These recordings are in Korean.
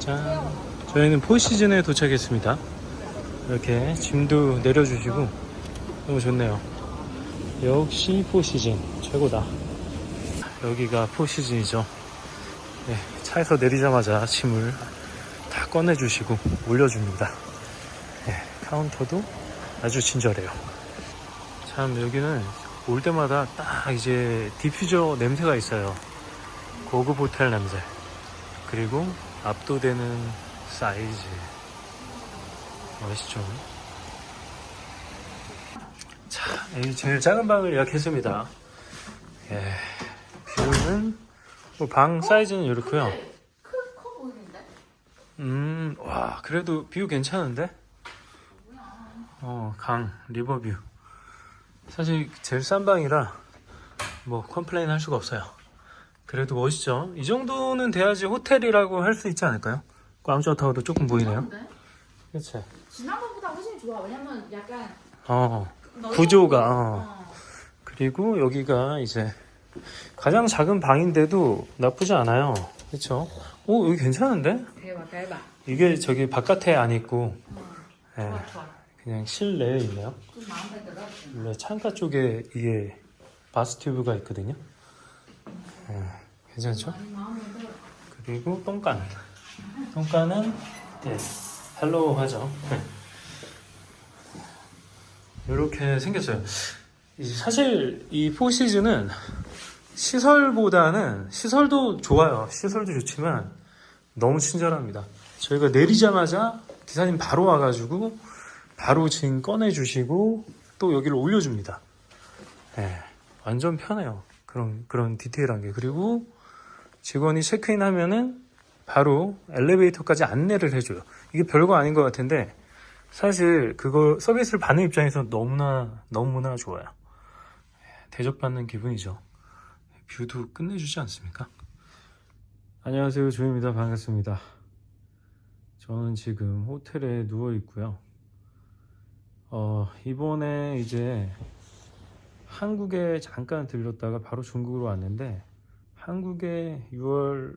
짠. 저희는 포시즌에 도착했습니다. 이렇게 짐도 내려주시고 너무 좋네요. 역시 포시즌 최고다. 여기가 포시즌이죠. 네, 차에서 내리자마자 짐을 다 꺼내주시고 올려줍니다. 네, 카운터도 아주 친절해요. 참 여기는 올 때마다 딱 이제 디퓨저 냄새가 있어요. 고급 호텔 냄새. 그리고 압도되는 사이즈. 멋있죠? 자, 이 제일 작은 방을 예약했습니다. 예, 뷰는 방 사이즈는 이렇고요. 커 보이는데? 와, 그래도 뷰 괜찮은데? 강, 리버뷰. 사실 제일 싼 방이라 뭐 컴플레인 할 수가 없어요. 그래도 멋있죠? 이 정도는 돼야지 호텔이라고 할 수 있지 않을까요? 꽝짜타워도 조금 보이네요. 그치? 지난번보다 훨씬 좋아. 왜냐면 약간 구조가. 그리고 여기가 이제 가장 작은 방인데도 나쁘지 않아요. 그쵸? 오, 여기 괜찮은데? 대박. 이게 저기 바깥에 안 있고, 예, 좋아. 그냥 실내에 있네요. 좀 마음에 들어. 원래 창가 쪽에 이게 바스튜브가 있거든요. 예, 괜찮죠? 마음에 들어. 그리고 똥간. 똥간은, 예, 헬로우 하죠. 이렇게 생겼어요. 사실 이 포시즌은 시설보다는 시설도 좋아요. 시설도 좋지만 너무 친절합니다. 저희가 내리자마자 기사님 바로 와가지고 바로 짐 꺼내주시고 또 여기를 올려줍니다. 네, 완전 편해요. 그런 디테일한 게. 그리고 직원이 체크인 하면은 바로 엘리베이터까지 안내를 해줘요. 이게 별거 아닌 것 같은데 사실 그거 서비스를 받는 입장에서 너무나 좋아요. 대접받는 기분이죠. 뷰도 끝내주지 않습니까? 안녕하세요, 조입니다. 반갑습니다. 저는 지금 호텔에 누워 있고요. 이번에 이제 한국에 잠깐 들렸다가 바로 중국으로 왔는데 한국에 6월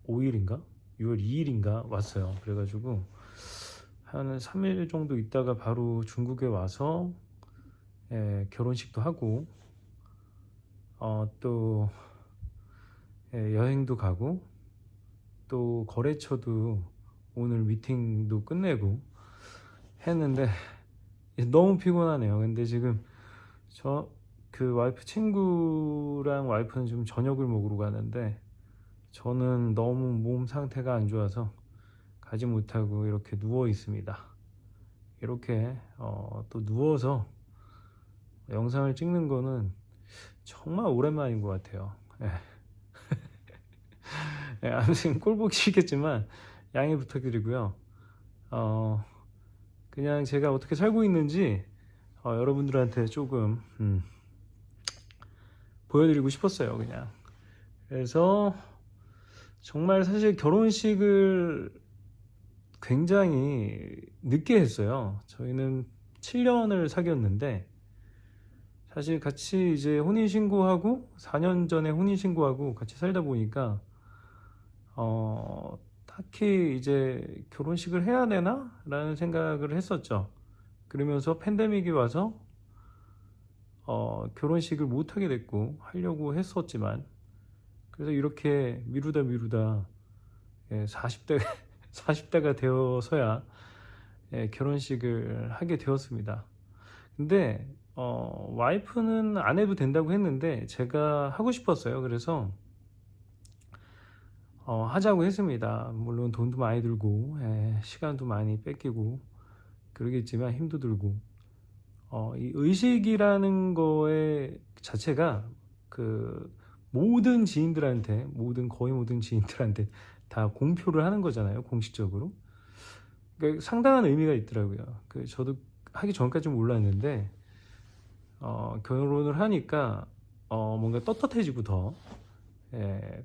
5일인가? 6월 2일인가 왔어요. 그래가지고 한 3일 정도 있다가 바로 중국에 와서 결혼식도 하고 또 여행도 가고 또 거래처도 오늘 미팅도 끝내고 했는데 너무 피곤하네요. 근데 지금 그 와이프 친구랑 와이프는 지금 저녁을 먹으러 가는데 저는 너무 몸 상태가 안 좋아서 가지 못하고 이렇게 누워 있습니다. 이렇게 또 누워서 영상을 찍는 거는 정말 오랜만인 것 같아요. 아무튼 꼴 보기 싫겠지만 양해 부탁드리고요. 그냥 제가 어떻게 살고 있는지 여러분들한테 조금 보여드리고 싶었어요. 그냥. 그래서 정말 사실 결혼식을 굉장히 늦게 했어요. 저희는 7년을 사귀었는데 사실 같이 이제 혼인신고하고 4년 전에 혼인신고하고 같이 살다 보니까 딱히 이제 결혼식을 해야 되나? 라는 생각을 했었죠. 그러면서 팬데믹이 와서 결혼식을 못하게 됐고 하려고 했었지만 그래서 이렇게 미루다 40대가 되어서야 결혼식을 하게 되었습니다. 근데 와이프는 안 해도 된다고 했는데 제가 하고 싶었어요. 그래서 하자고 했습니다. 물론 돈도 많이 들고 시간도 많이 뺏기고 그러겠지만 힘도 들고 이 의식이라는 거에 자체가 그 거의 모든 지인들한테 다 공표를 하는 거잖아요. 공식적으로. 그러니까 상당한 의미가 있더라고요. 저도 하기 전까지 몰랐는데 결혼을 하니까 뭔가 떳떳해지고 더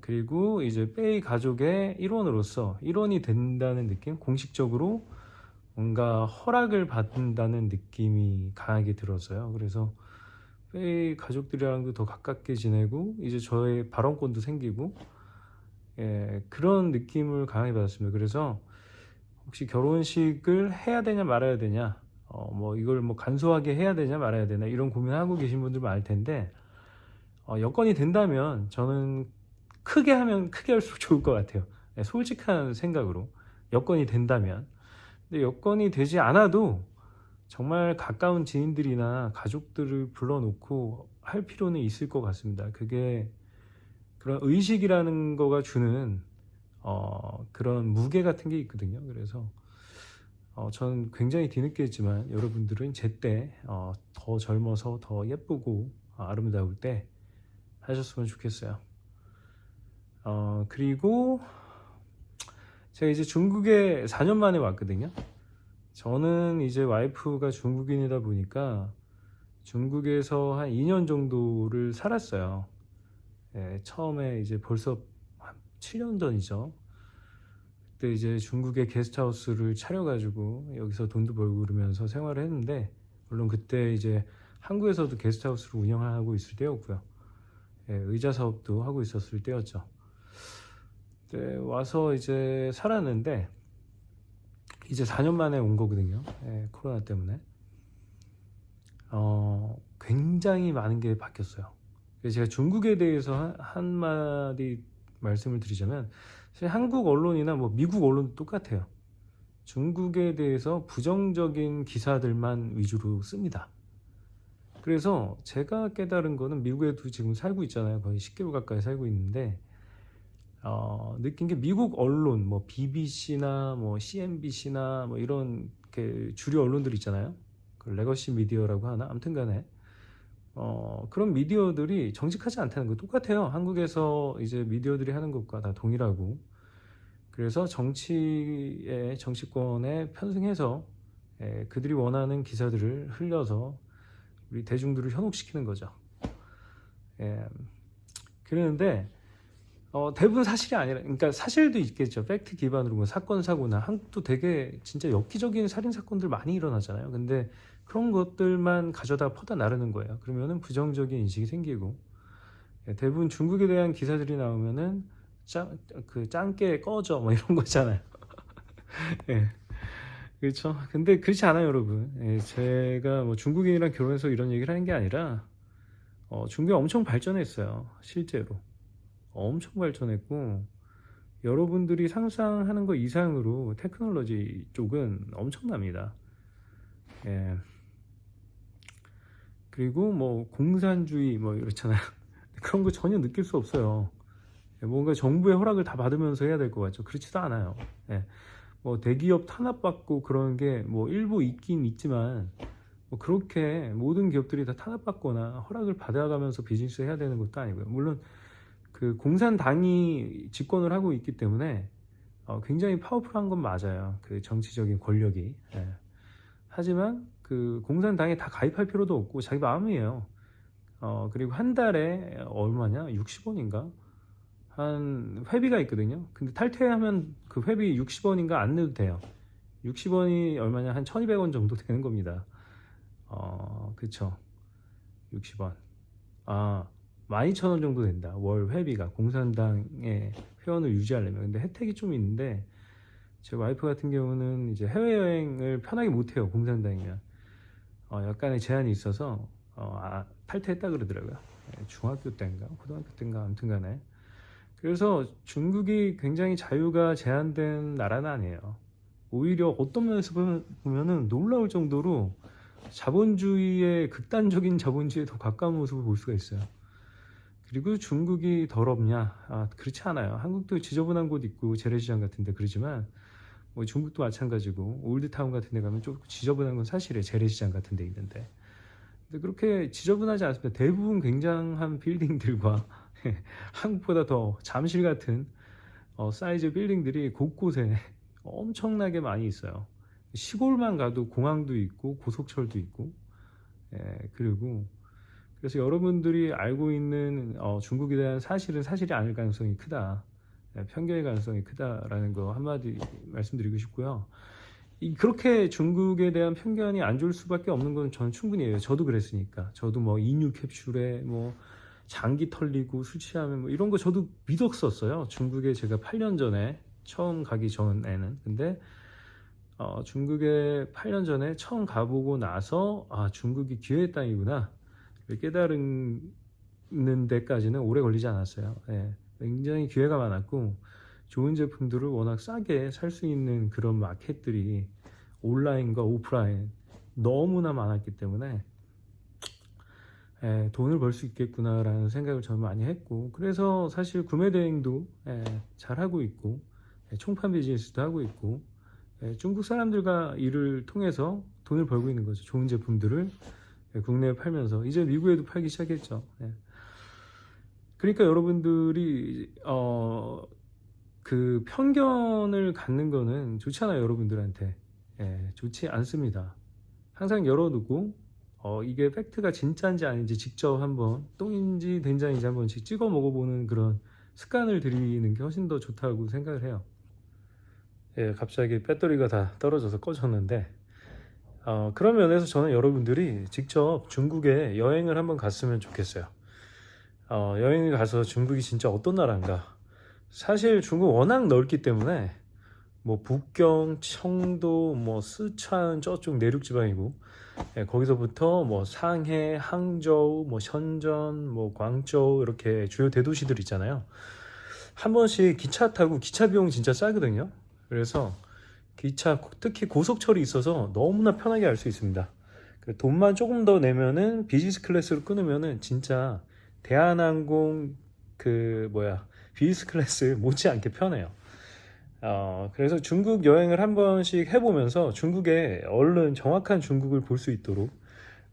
그리고 이제 빼이 가족의 일원이 된다는 느낌, 공식적으로 뭔가 허락을 받는다는 느낌이 강하게 들었어요. 그래서 빼이 가족들이랑도 더 가깝게 지내고 이제 저의 발언권도 생기고 그런 느낌을 강하게 받았습니다. 그래서 혹시 결혼식을 해야 되냐 말아야 되냐, 뭐 이걸 뭐 간소하게 해야 되냐 말아야 되냐 이런 고민하고 계신 분들 많을 텐데, 여건이 된다면 저는 크게 하면 크게 할수록 좋을 것 같아요. 솔직한 생각으로 여건이 된다면. 근데 여건이 되지 않아도 정말 가까운 지인들이나 가족들을 불러놓고 할 필요는 있을 것 같습니다. 그게 그런 의식이라는 거가 주는 그런 무게 같은 게 있거든요. 그래서 저는 굉장히 뒤늦게했지만 여러분들은 제때 더 젊어서 더 예쁘고 아름다울 때 하셨으면 좋겠어요. 그리고 제가 이제 중국에 4년 만에 왔거든요. 저는 이제 와이프가 중국인이다 보니까 중국에서 한 2년 정도를 살았어요. 처음에 이제 벌써 한 7년 전이죠. 그때 이제 중국에 게스트하우스를 차려가지고 여기서 돈도 벌고 그러면서 생활을 했는데, 물론 그때 이제 한국에서도 게스트하우스를 운영하고 있을 때였고요. 의자 사업도 하고 있었을 때였죠. 그때 와서 이제 살았는데 이제 4년 만에 온 거거든요. 코로나 때문에. 굉장히 많은 게 바뀌었어요. 그래서 제가 중국에 대해서 한마디 말씀을 드리자면, 사실 한국 언론이나 뭐 미국 언론도 똑같아요. 중국에 대해서 부정적인 기사들만 위주로 씁니다. 그래서 제가 깨달은 거는, 미국에도 지금 살고 있잖아요. 거의 10개월 가까이 살고 있는데, 느낀 게 미국 언론, 뭐 BBC나 뭐 CNBC나 뭐 이런 주류 언론들 있잖아요. 그 레거시 미디어라고 하나? 아무튼 간에 그런 미디어들이 정직하지 않다는 거 똑같아요. 한국에서 이제 미디어들이 하는 것과 다 동일하고. 그래서 정치권에 편승해서 그들이 원하는 기사들을 흘려서 우리 대중들을 현혹시키는 거죠. 그러는데 대부분 사실이 아니라, 그러니까 사실도 있겠죠. 팩트 기반으로 뭐 사건 사고나, 한국도 되게 진짜 엽기적인 살인 사건들 많이 일어나잖아요. 근데 그런 것들만 가져다 퍼다 나르는 거예요. 그러면은 부정적인 인식이 생기고, 대부분 중국에 대한 기사들이 나오면은 짱깨 꺼져 뭐 이런 거잖아요. 그렇죠. 근데 그렇지 않아요, 여러분. 제가 뭐 중국인이랑 결혼해서 이런 얘기를 하는 게 아니라, 중국이 엄청 발전했어요. 실제로 엄청 발전했고, 여러분들이 상상하는 것 이상으로 테크놀로지 쪽은 엄청납니다. 그리고 뭐 공산주의 뭐 이렇잖아요. 그런 거 전혀 느낄 수 없어요. 뭔가 정부의 허락을 다 받으면서 해야 될 것 같죠. 그렇지도 않아요. 뭐 대기업 탄압받고 그런 게 뭐 일부 있긴 있지만, 뭐 그렇게 모든 기업들이 다 탄압받거나 허락을 받아가면서 비즈니스 해야 되는 것도 아니고요. 물론 그 공산당이 집권을 하고 있기 때문에 굉장히 파워풀한 건 맞아요. 그 정치적인 권력이. 하지만 그 공산당에 다 가입할 필요도 없고 자기 마음이에요. 그리고 한 달에 얼마냐? 60원인가? 한 회비가 있거든요. 근데 탈퇴하면 그 회비 60원인가 안 내도 돼요. 60원이 얼마냐? 한 1200원 정도 되는 겁니다. 그쵸. 60원. 12,000원 정도 된다. 월 회비가, 공산당의 회원을 유지하려면. 근데 혜택이 좀 있는데, 제 와이프 같은 경우는 이제 해외여행을 편하게 못해요. 공산당이면. 약간의 제한이 있어서 탈퇴했다 그러더라고요. 중학교 때인가 고등학교 때인가 아무튼 간에. 그래서 중국이 굉장히 자유가 제한된 나라는 아니에요. 오히려 어떤 면에서 보면은 놀라울 정도로 자본주의의, 극단적인 자본주의에 더 가까운 모습을 볼 수가 있어요. 그리고 중국이 더럽냐? 그렇지 않아요. 한국도 지저분한 곳 있고 재래시장 같은데 그러지만, 뭐 중국도 마찬가지고, 올드타운 같은 데 가면 좀 지저분한 건 사실이에요. 재래시장 같은 데 있는데. 근데 그렇게 지저분하지 않습니다. 대부분 굉장한 빌딩들과 한국보다 더 잠실 같은 사이즈 빌딩들이 곳곳에 엄청나게 많이 있어요. 시골만 가도 공항도 있고 고속철도 있고. 그리고 그래서 여러분들이 알고 있는 중국에 대한 사실은 사실이 아닐 가능성이 크다. 편견의 가능성이 크다라는 거 한마디 말씀드리고 싶고요. 그렇게 중국에 대한 편견이 안 좋을 수밖에 없는 건 저는 충분히 해요. 저도 그랬으니까. 저도 뭐 인유 캡슐에 뭐 장기 털리고 술 취하면 뭐 이런 거 저도 믿었었어요. 중국에 제가 8년 전에 처음 가기 전에는. 근데 중국에 8년 전에 처음 가보고 나서 중국이 기회의 땅이구나 깨달은 데까지는 오래 걸리지 않았어요. 예, 굉장히 기회가 많았고 좋은 제품들을 워낙 싸게 살 수 있는 그런 마켓들이 온라인과 오프라인 너무나 많았기 때문에 돈을 벌 수 있겠구나라는 생각을 저는 많이 했고, 그래서 사실 구매 대행도 잘 하고 있고 총판 비즈니스도 하고 있고 중국 사람들과 일을 통해서 돈을 벌고 있는 거죠. 좋은 제품들을 국내에 팔면서 이제 미국에도 팔기 시작했죠. 그러니까 여러분들이 그 편견을 갖는 거는 좋잖아요. 여러분들한테 좋지 않습니다. 항상 열어두고 이게 팩트가 진짜인지 아닌지 직접 한번 똥인지 된장인지 한 번씩 찍어 먹어보는 그런 습관을 들이는 게 훨씬 더 좋다고 생각을 해요. 갑자기 배터리가 다 떨어져서 꺼졌는데 그런 면에서 저는 여러분들이 직접 중국에 여행을 한번 갔으면 좋겠어요. 여행을 가서 중국이 진짜 어떤 나라인가. 사실 중국 워낙 넓기 때문에 뭐 북경, 청도, 뭐 스촨 저쪽 내륙 지방이고 거기서부터 뭐 상해, 항저우, 뭐 현전, 뭐 광저우 이렇게 주요 대도시들 있잖아요. 한 번씩 기차 타고 기차 비용 진짜 싸거든요. 그래서 기차 특히 고속철이 있어서 너무나 편하게 갈 수 있습니다. 돈만 조금 더 내면은 비즈니스 클래스로 끊으면은 진짜 대한항공 비즈니스 클래스 못지않게 편해요. 그래서 중국 여행을 한 번씩 해보면서 중국에 얼른 정확한 중국을 볼 수 있도록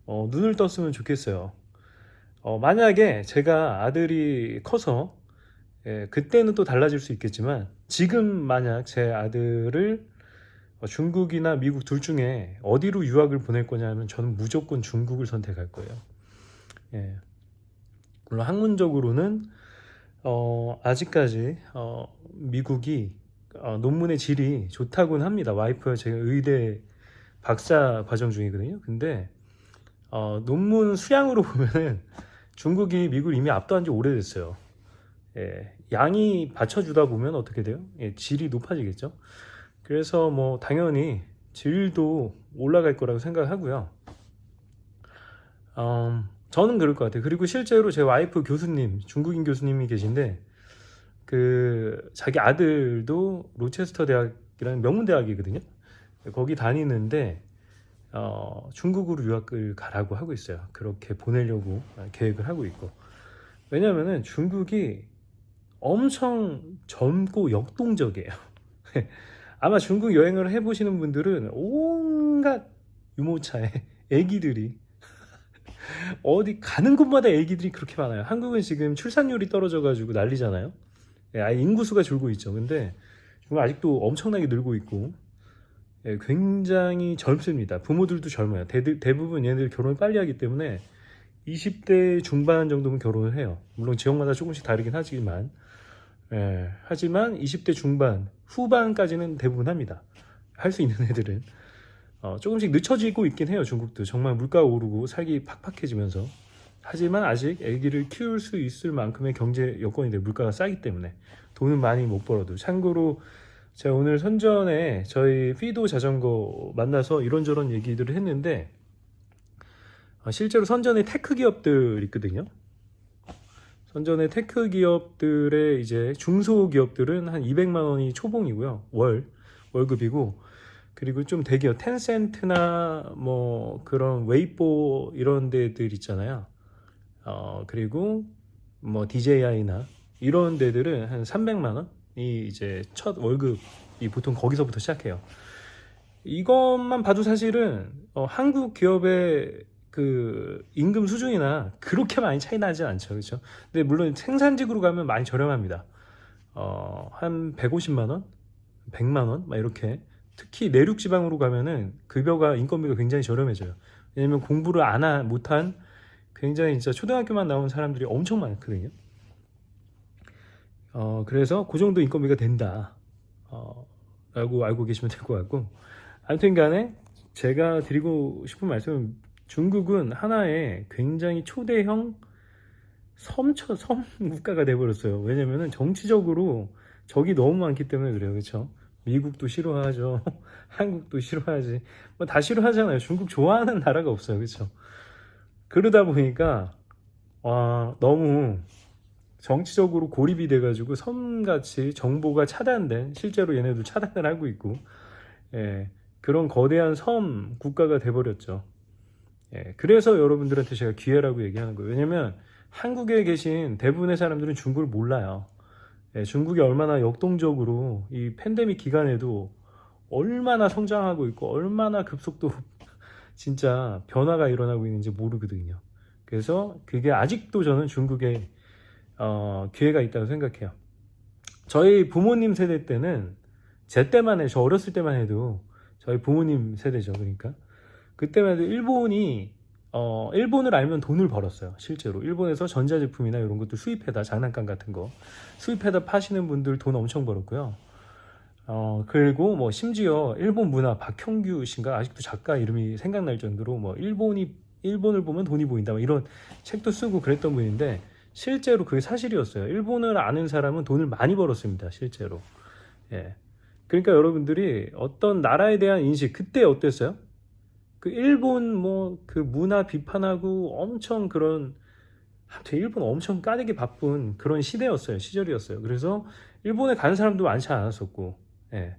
눈을 떴으면 좋겠어요. 만약에 제가 아들이 커서 그때는 또 달라질 수 있겠지만 지금 만약 제 아들을 중국이나 미국 둘 중에 어디로 유학을 보낼 거냐면 저는 무조건 중국을 선택할 거예요. 물론 학문적으로는 아직까지 미국이 논문의 질이 좋다고는 합니다. 와이프가 제가 의대 박사 과정 중이거든요. 근데 논문 수량으로 보면은 중국이 미국을 이미 압도한 지 오래됐어요. 양이 받쳐주다 보면 어떻게 돼요? 질이 높아지겠죠. 그래서 뭐 당연히 질도 올라갈 거라고 생각하고요. 저는 그럴 것 같아요. 그리고 실제로 제 와이프 교수님, 중국인 교수님이 계신데 자기 아들도 로체스터 대학이라는 명문 대학이거든요. 거기 다니는데 중국으로 유학을 가라고 하고 있어요. 그렇게 보내려고 계획을 하고 있고. 왜냐면은 중국이 엄청 젊고 역동적이에요. 아마 중국 여행을 해보시는 분들은 온갖 유모차에 애기들이 어디 가는 곳마다 애기들이 그렇게 많아요. 한국은 지금 출산율이 떨어져가지고 난리잖아요. 아예 인구수가 줄고 있죠. 근데 중국 아직도 엄청나게 늘고 있고 굉장히 젊습니다. 부모들도 젊어요. 대부분 얘네들 결혼을 빨리 하기 때문에 20대 중반 정도면 결혼을 해요. 물론 지역마다 조금씩 다르긴 하지만 하지만 20대 중반, 후반까지는 대부분 합니다. 할 수 있는 애들은 조금씩 늦춰지고 있긴 해요. 중국도 정말 물가가 오르고 살기 팍팍해지면서. 하지만 아직 아기를 키울 수 있을 만큼의 경제 여건이 돼요. 물가가 싸기 때문에 돈은 많이 못 벌어도. 참고로 제가 오늘 선전에 저희 피도 자전거 만나서 이런저런 얘기들을 했는데 실제로 선전에 테크 기업들 있거든요. 선전에 테크 기업들의 이제 중소기업들은 한 200만 원이 초봉이고요. 월급이고, 그리고 좀 대기업 텐센트나 뭐 그런 웨이보 이런 데들 있잖아요. 그리고 뭐 DJI나 이런 데들은 한 300만 원이 이제 첫 월급이 보통 거기서부터 시작해요. 이것만 봐도 사실은 한국 기업의 그 임금 수준이나 그렇게 많이 차이 나지 않죠. 그렇죠? 근데 물론 생산직으로 가면 많이 저렴합니다. 한 150만 원, 100만 원 막 이렇게. 특히 내륙 지방으로 가면은 급여가 인건비가 굉장히 저렴해져요. 왜냐면 공부를 못한 굉장히 진짜 초등학교만 나온 사람들이 엄청 많거든요. 그래서 그 정도 인건비가 된다 라고 알고 계시면 될 것 같고, 아무튼 간에 제가 드리고 싶은 말씀은 중국은 하나의 굉장히 초대형 섬 국가가 돼버렸어요. 왜냐면은 정치적으로 적이 너무 많기 때문에 그래요. 그렇죠? 미국도 싫어하죠. 한국도 싫어하지. 뭐 다 싫어하잖아요. 중국 좋아하는 나라가 없어요. 그렇죠? 그러다 보니까 너무 정치적으로 고립이 돼가지고 섬같이 정보가 차단된, 실제로 얘네도 차단을 하고 있고, 예, 그런 거대한 섬 국가가 돼버렸죠. 예, 그래서 여러분들한테 제가 기회라고 얘기하는 거예요. 왜냐면 한국에 계신 대부분의 사람들은 중국을 몰라요. 예, 중국이 얼마나 역동적으로 이 팬데믹 기간에도 얼마나 성장하고 있고 얼마나 급속도로 진짜 변화가 일어나고 있는지 모르거든요. 그래서 그게 아직도 저는 중국에 기회가 있다고 생각해요. 저희 부모님 세대 때는 제 때만 해, 저 어렸을 때만 해도 저희 부모님 세대죠. 그러니까 그때만 해도 일본을 알면 돈을 벌었어요. 실제로 일본에서 전자제품이나 이런 것도 수입해다, 장난감 같은 거 수입해다 파시는 분들 돈 엄청 벌었고요. 그리고 뭐 심지어 일본 문화, 박형규 씨인가, 아직도 작가 이름이 생각날 정도로 뭐 일본을 보면 돈이 보인다, 뭐 이런 책도 쓰고 그랬던 분인데, 실제로 그게 사실이었어요. 일본을 아는 사람은 돈을 많이 벌었습니다. 실제로. 예. 그러니까 여러분들이 어떤 나라에 대한 인식, 그때 어땠어요? 그 일본 뭐 그 문화 비판하고 엄청 그런, 일본 엄청 까대기 바쁜 그런 시대였어요. 시절이었어요. 그래서 일본에 가는 사람도 많지 않았었고, 예.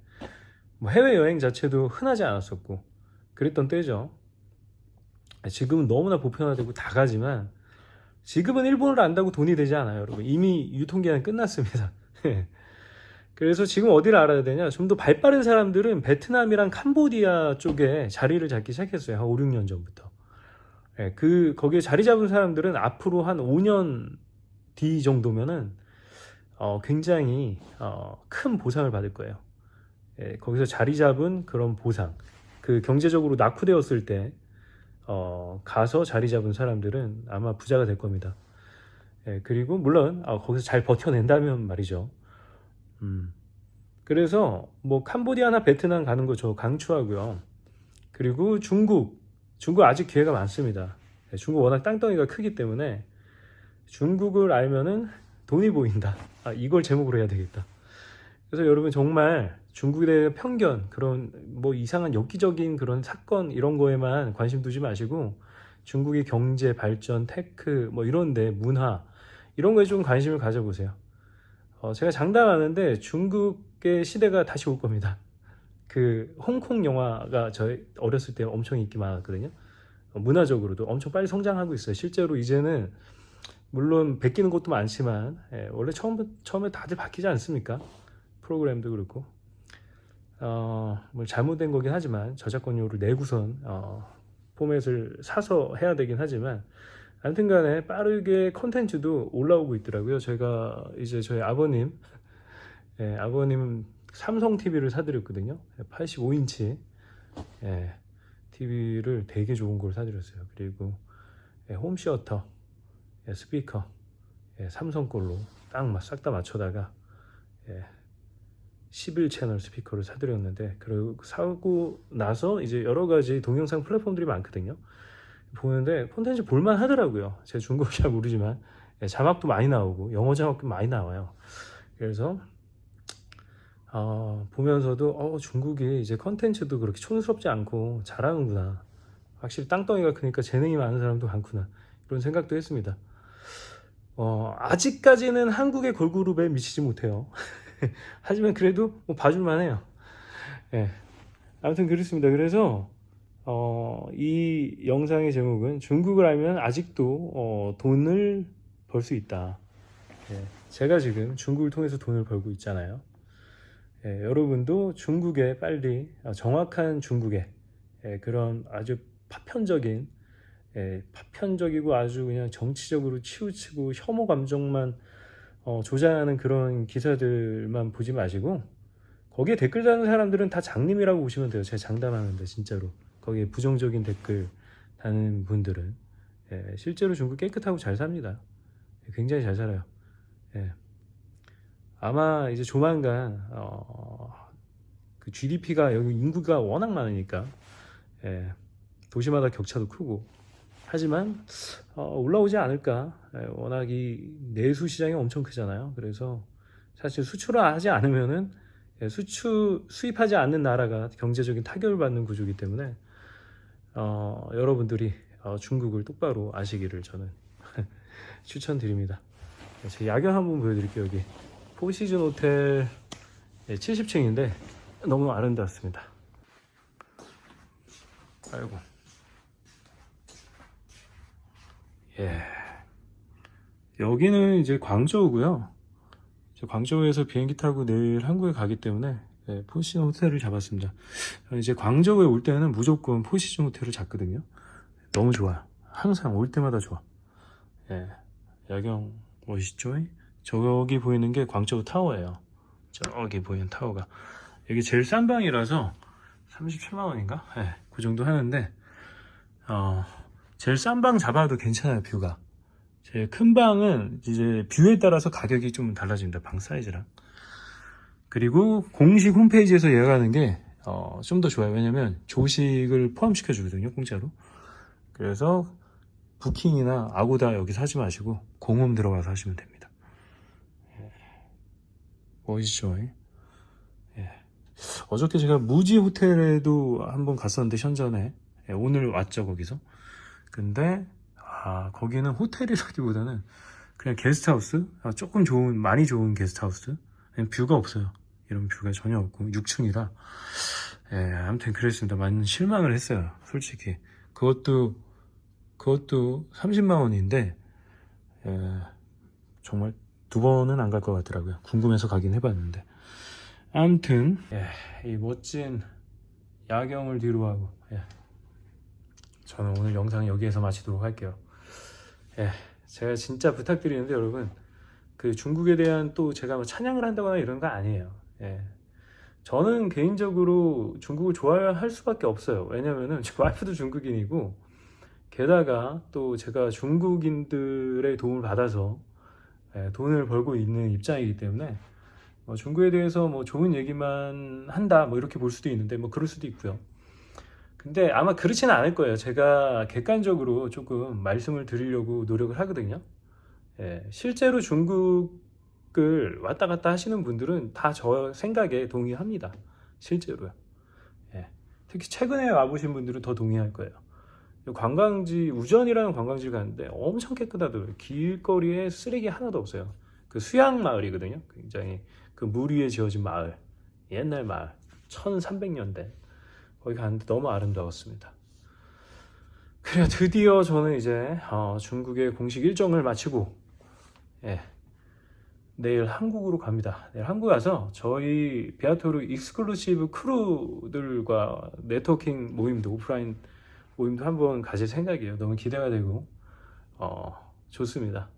뭐 해외 여행 자체도 흔하지 않았었고 그랬던 때죠. 지금은 너무나 보편화되고 다 가지만, 지금은 일본어를 안다고 돈이 되지 않아요, 여러분. 이미 유통기한 끝났습니다. 그래서 지금 어디를 알아야 되냐? 좀 더 발빠른 사람들은 베트남이랑 캄보디아 쪽에 자리를 잡기 시작했어요. 한 5, 6년 전부터. 거기에 자리 잡은 사람들은 앞으로 한 5년 뒤 정도면은 굉장히 큰 보상을 받을 거예요. 거기서 자리 잡은 그런 보상, 그 경제적으로 낙후되었을 때 가서 자리 잡은 사람들은 아마 부자가 될 겁니다. 그리고 물론 거기서 잘 버텨낸다면 말이죠. 그래서 뭐 캄보디아나 베트남 가는 거 저 강추하고요. 그리고 중국 아직 기회가 많습니다. 중국 워낙 땅덩이가 크기 때문에 중국을 알면은 돈이 보인다. 이걸 제목으로 해야 되겠다. 그래서 여러분 정말 중국에 대한 편견, 그런 뭐 이상한 엽기적인 그런 사건 이런 거에만 관심 두지 마시고, 중국의 경제 발전, 테크 뭐 이런데 문화 이런 거에 좀 관심을 가져보세요. 제가 장담하는데 중국의 시대가 다시 올 겁니다. 그 홍콩 영화가 저희 어렸을 때 엄청 인기 많았거든요. 문화적으로도 엄청 빨리 성장하고 있어요. 실제로 이제는 물론 베끼는 것도 많지만, 원래 처음에 다들 바뀌지 않습니까? 프로그램도 그렇고, 뭐 잘못된 거긴 하지만 저작권료를 내고선 포맷을 사서 해야 되긴 하지만, 아무튼 간에 빠르게 컨텐츠도 올라오고 있더라고요. 제가 이제 저희 아버님 삼성 TV를 사드렸거든요. 85인치 TV를 되게 좋은 걸 사드렸어요. 그리고 홈시어터, 스피커 삼성 걸로 딱 싹 다 맞춰다가 11채널 스피커를 사드렸는데, 그리고 사고 나서 이제 여러 가지 동영상 플랫폼들이 많거든요. 보는데 콘텐츠 볼만 하더라고요. 제가 중국어 잘 모르지만 자막도 많이 나오고 영어 자막도 많이 나와요. 그래서 보면서도 중국이 이제 컨텐츠도 그렇게 촌스럽지 않고 잘하는구나. 확실히 땅덩이가 크니까 재능이 많은 사람도 많구나. 그런 생각도 했습니다. 아직까지는 한국의 걸그룹에 미치지 못해요. 하지만 그래도 뭐 봐줄만 해요. 아무튼 그렇습니다. 그래서 이 영상의 제목은 중국을 알면 아직도 돈을 벌 수 있다. 제가 지금 중국을 통해서 돈을 벌고 있잖아요. 여러분도 중국에 빨리, 정확한 중국에 그런 아주 파편적이고 아주 그냥 정치적으로 치우치고 혐오 감정만 조장하는 그런 기사들만 보지 마시고, 거기에 댓글 다는 사람들은 다 장님이라고 보시면 돼요. 제가 장담하는데 진짜로 거기에 부정적인 댓글 다는 분들은 실제로 중국 깨끗하고 잘 삽니다. 굉장히 잘 살아요. 아마 이제 조만간 그 GDP가, 여기 인구가 워낙 많으니까 도시마다 격차도 크고 하지만 올라오지 않을까. 워낙 이 내수 시장이 엄청 크잖아요. 그래서 사실 수출을 하지 않으면은 수입하지 않는 나라가 경제적인 타격을 받는 구조이기 때문에 여러분들이 중국을 똑바로 아시기를 저는 추천드립니다. 제 야경 한번 보여드릴게요. 여기 포시즌 호텔 70층인데 너무 아름답습니다. 아이고. 예. 여기는 이제 광저우고요. 광저우에서 비행기 타고 내일 한국에 가기 때문에 포시즌 호텔을 잡았습니다. 이제 광저우에 올 때는 무조건 포시즌 호텔을 잡거든요. 너무 좋아요. 항상 올 때마다 좋아. 예. 야경 멋있죠? 저기 보이는 게 광저우 타워예요. 저기 보이는 타워가. 여기 제일 싼 방이라서 37만 원인가? 예, 그 정도 하는데 제일 싼 방 잡아도 괜찮아요. 뷰가. 제일 큰 방은 이제 뷰에 따라서 가격이 좀 달라집니다. 방 사이즈랑. 그리고 공식 홈페이지에서 예약하는 게 좀 더 좋아요. 왜냐면 조식을 포함시켜 주거든요. 공짜로. 그래서 부킹이나 아고다 여기서 하지 마시고 공홈 들어가서 하시면 됩니다. 예. 멋있죠? 예. 어저께 제가 무지 호텔에도 한번 갔었는데 현전에 오늘 왔죠 거기서. 근데 거기는 호텔이라기보다는 그냥 게스트하우스, 조금 좋은 많이 좋은 게스트하우스. 뷰가 없어요. 이런 뷰가 전혀 없고 6층이라 아무튼 그랬습니다. 많이 실망을 했어요. 솔직히 그것도 30만 원인데 정말 두 번은 안 갈 것 같더라고요. 궁금해서 가긴 해봤는데 아무튼 이 멋진 야경을 뒤로하고 저는 오늘 영상 여기에서 마치도록 할게요. 제가 진짜 부탁드리는데 여러분 그 중국에 대한 또 제가 뭐 찬양을 한다거나 이런 거 아니에요. 저는 개인적으로 중국을 좋아할 수밖에 없어요. 왜냐면은 제 와이프도 중국인이고 게다가 또 제가 중국인들의 도움을 받아서 돈을 벌고 있는 입장이기 때문에 중국에 대해서 뭐 좋은 얘기만 한다 뭐 이렇게 볼 수도 있는데 뭐 그럴 수도 있고요. 근데 아마 그렇지는 않을 거예요. 제가 객관적으로 조금 말씀을 드리려고 노력을 하거든요. 실제로 중국을 왔다 갔다 하시는 분들은 다 저 생각에 동의합니다. 실제로요. 특히 최근에 와보신 분들은 더 동의할 거예요. 관광지, 우전이라는 관광지를 갔는데 엄청 깨끗하더라고요. 길거리에 쓰레기 하나도 없어요. 그 수양 마을이거든요. 굉장히 그 물 위에 지어진 마을. 옛날 마을. 1300년대. 거기 갔는데 너무 아름다웠습니다. 그래요. 드디어 저는 이제 중국의 공식 일정을 마치고 내일 한국으로 갑니다. 내일 한국 가서 저희 베아토르 익스클루시브 크루들과 네트워킹 모임도 오프라인 모임도 한번 가질 생각이에요. 너무 기대가 되고 좋습니다.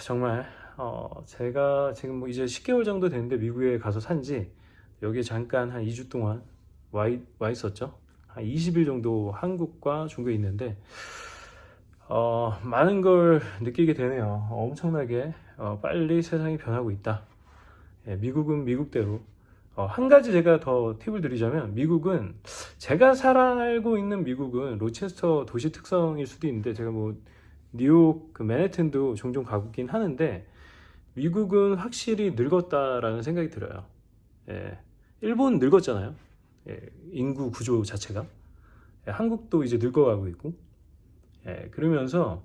정말 제가 지금 뭐 이제 10개월 정도 됐는데 미국에 가서 산지 여기에 잠깐 한 2주 동안 와 있었죠. 한 20일 정도 한국과 중국에 있는데 많은 걸 느끼게 되네요. 엄청나게 빨리 세상이 변하고 있다. 미국은 미국대로 한 가지 제가 더 팁을 드리자면 미국은 제가 살고 있는 미국은 로체스터 도시 특성일 수도 있는데 제가 뭐 뉴욕 그 맨해튼도 종종 가보긴 하는데 미국은 확실히 늙었다라는 생각이 들어요. 일본 늙었잖아요. 인구 구조 자체가 한국도 이제 늙어가고 있고 그러면서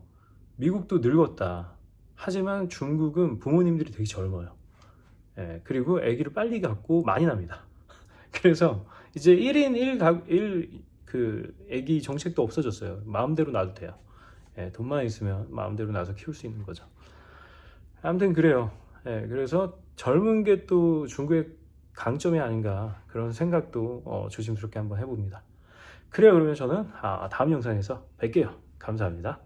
미국도 늙었다. 하지만 중국은 부모님들이 되게 젊어요. 그리고 아기를 빨리 갖고 많이 납니다. 그래서 이제 1인 1 그 아기 정책도 없어졌어요. 마음대로 놔도 돼요. 돈만 있으면 마음대로 놔서 키울 수 있는 거죠. 아무튼 그래요. 그래서 젊은 게 또 중국의 강점이 아닌가 그런 생각도 조심스럽게 한번 해봅니다. 그래요. 그러면 저는 다음 영상에서 뵐게요. 감사합니다.